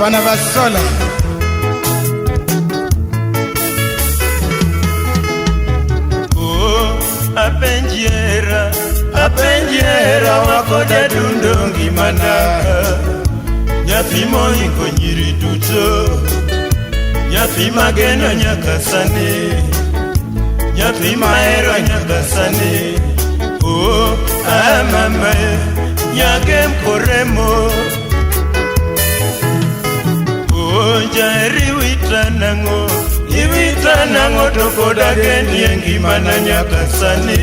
Bafana Basola. Oh, apenjera wakoda dundongi mana. Nyathi mohingo nyiri duto, nyathi mageno nyaka sani, nyathi mahero nyaka sani. Oh, mama, nyagem koremo. Oh, jari iwita nango to koda geni ngimana nyaka sani.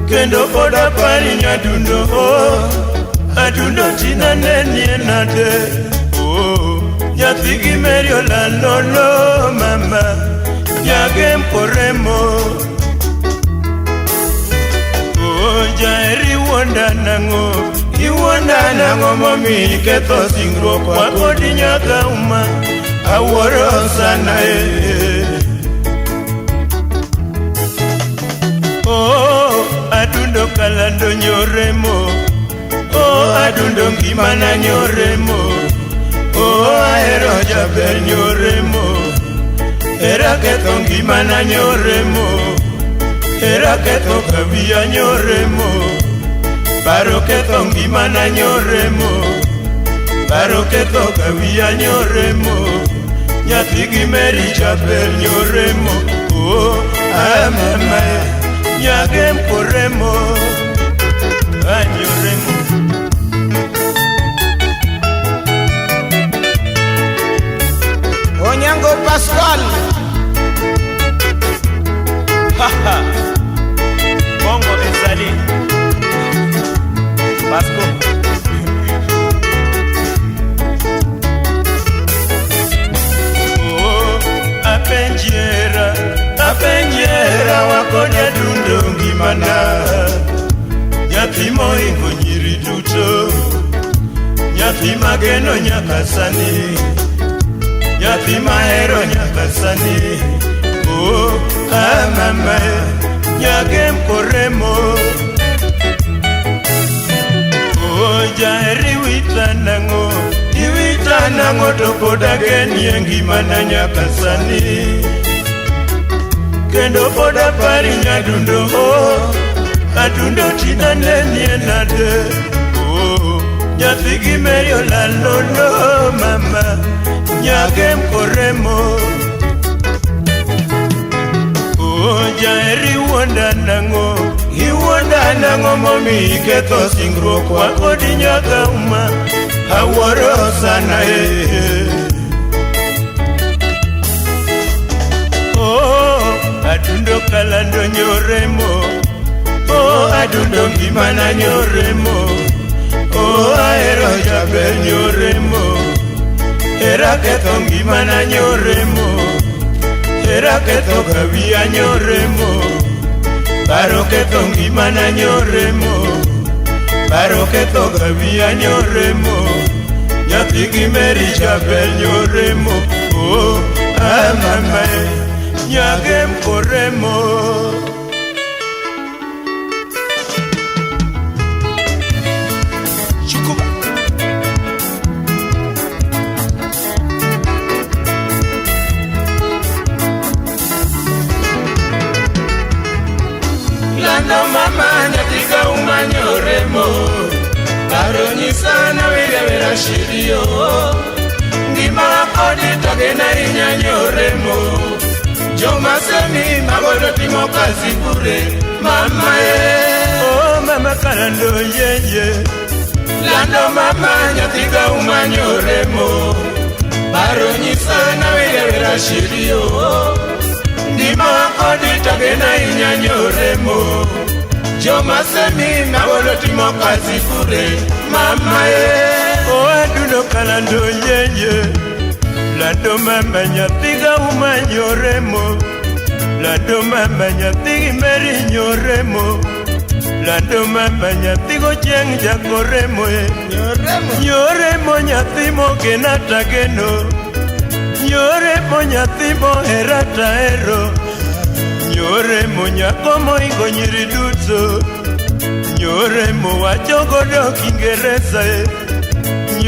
Kendo koda pari nyadundo, adundo tina neni enade. Oh, nyathi gimerio lalolo mama, nyagem koremo. Jari wonda nango mami ketho singruok wakodi nyaka uma awuoro sana Oh, adundo kalando nyoremo, oh adundo ngimana nyoremo, oh ahero jaber nyoremo, era ketho ngimana nyoremo, era ketho kawiya nyoremo, paro ketho ngimana nyoremo, paro ketho kawiya nyoremo, nyathi gimeri jaber nyoremo. Oh, mama, nyagem koremo, nyoremo. Onyango Pascal. Haha, Bongo Ezali, Pasco. Oh, apenjera wakoda dundongi mana. Nyathi mohingo nyiri duto, nyathi mageno nyaka sani, nyathi mahero nyaka sani. Oh, mama, nyagem koremo. Oh, jari iwita nango to koda geni ngimana nyaka sani. Kendo koda pari nyadundo, adundo tina neni enade. Oh, nyathi gimerio lalolo mama, nyagem koremo. Jari wonda nango mami ketho singruok wakodi nyaka uma awuoro sana Oh, adundo kalando nyoremo, oh adundo ngimana nyoremo, oh ahero jaber nyoremo, era ketho ngimana nyoremo, era ketho kawiya nyoremo, paro ketho ngimana nyoremo, paro ketho kawiya nyoremo, nyathi gimeri jaber nyoremo. Oh, mama, nyagem koremo. Lando mama nyatika umanyoremo, paro nyisana vera shirio, ngima kodi togena inyanyoremo, joma semi magodo timo kazi bure, mama oh mama kalando yeye. Lando mama nyatika umanyoremo, paro nyisana vera shirio, ngima kodi togena inyanyoremo, joma semi magodo timo kazi bure, mama oh adundo kalando yeye. Lando mama nyathiga umanyoremo, lando mama nyathigi meri nyoremo, lando mama nyathigo jeng jakoremo nyoremo nyathimo genata geno, nyoremo nyathimo herata ero, nyoremo nyakomo ingo nyiri duto, nyoremo wacho godo Kiingereza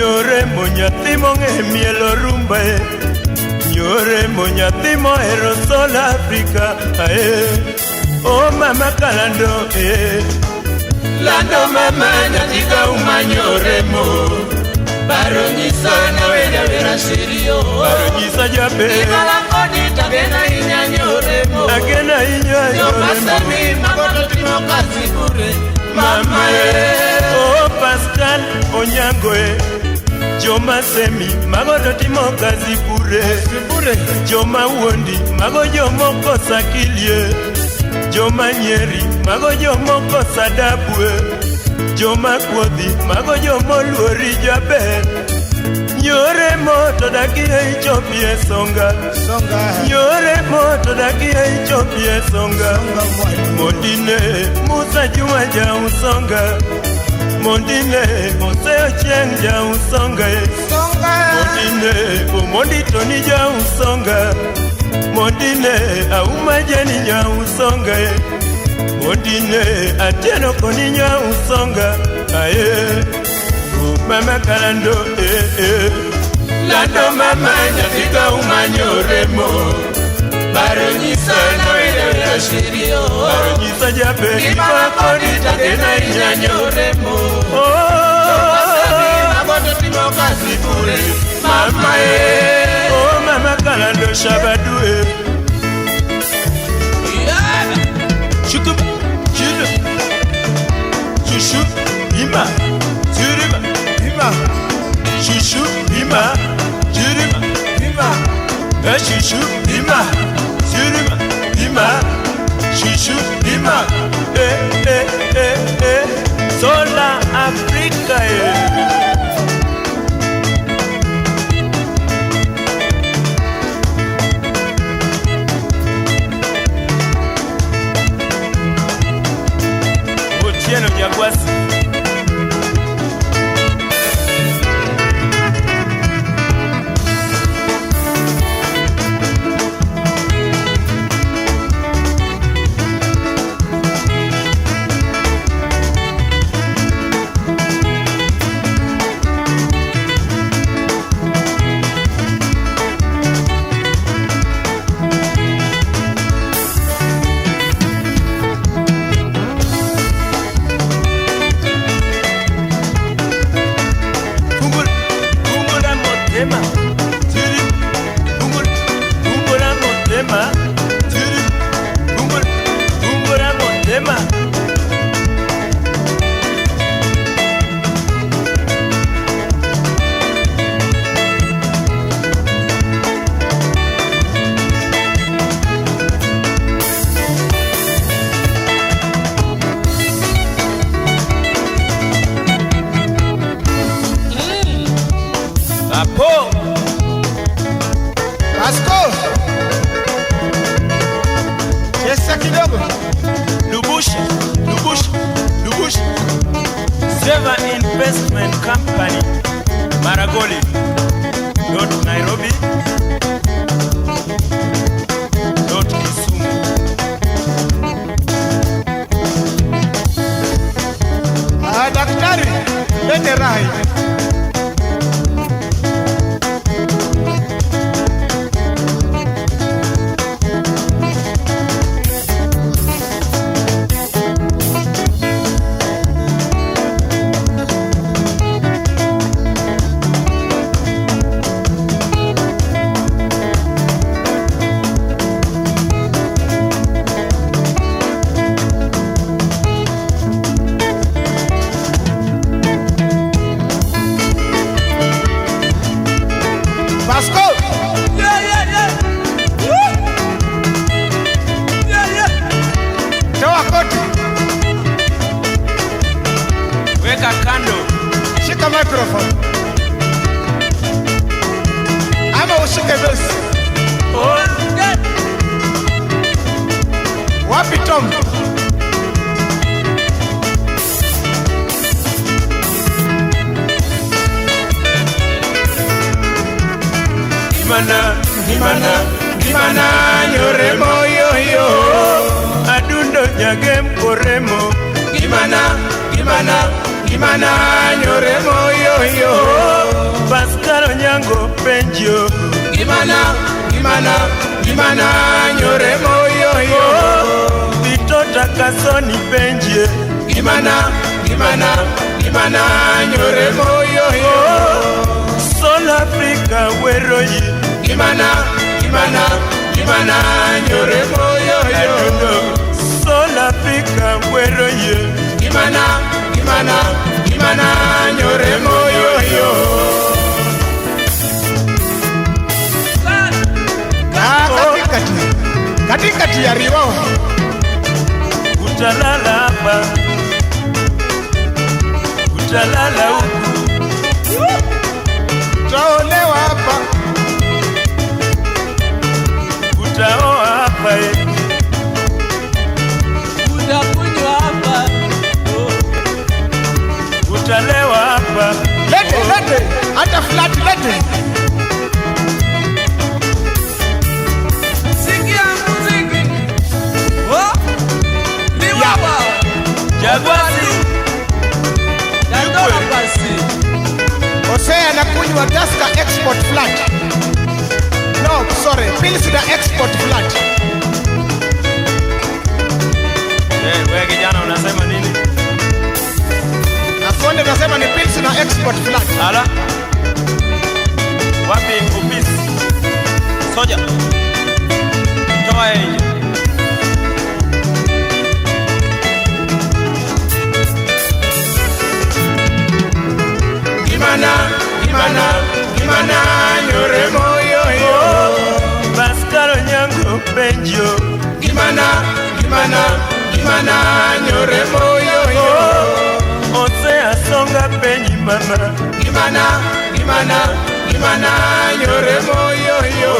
Nyore mo nyathi mong'e mielo rumba Nyore mo nyathi mohero South Africa O mama kalando Lando mama nyathi ka umanyore mo Baro nyisa na weda vera sirio Baro nyisa jabe Ikala kodi tagena inya nyore mo Tagena inya nyore mo Yo pasami magoto timo kazi kure Mama O Pascal Onyango Joma semi magoto timo kazi kure Joma wondi mago jomo kosa kilie Joma nyeri mago jomo kosa dabwe Joma kwodhi mago jomo luori jaber Nyore moto daki ichopie songa Nyore moto daki ichopie songa Mondine Musa Juma ja usonga Mondine Moseo Cheng ja usonga Mondine Omondi Tony ja usonga Mondine Auma Jeni ja usonga Mondine Atieno Koni ja usonga Mama kalando Lando mama nyafika umanyore mo Baro nyisa na weda shirio Baro nyisa jabe Iba kodi tagena inya nyore mo Magoto timo kasi kure Mama mama kalando shabadue Shukum Chilu Shushu Ima Zuriba Ima Shushu Ima Zuriba Ima Shushu Ima Zuriba Ima Shushu Ima South Africa Otieno Jaguasi Seva Investment Company Maragoli Nairobi Kisumu Daktari lete rai Weka kando, shika microphone ama ushike besi. Wapi Tom? Gimana nyore moyo adundo nyage mkoremo Gimana nyore moyo penjo Gimana nyore moyo yo Vitota kasoni penje Gimana nyore moyo yo Sol Africa weroyi Gimana nyore moyo yo Sol Africa weroyi Gimana nyore moyo yo katikati ya riwa utalala hapa utalala huku utaolewa hapa utaoa hapa utakunywa hapa utalewa hapa lete hata flat lete Hosea anakunywa Tusker Export Flat. No, sorry, Pilsner Export Flat. wewe kijana unasema nini? Afonde nasema ni Pilsner Export Flat. Ala. Wapi ofisi? Soja. Toa nje. Gimana nyore moyo yo Pascal Onyango penjo Gimana nyore moyo yo Hosea songa penji mama Gimana nyore moyo yo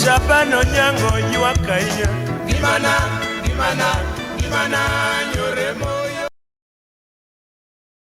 Shaban Onyango yuakainya Gimana nyore moyo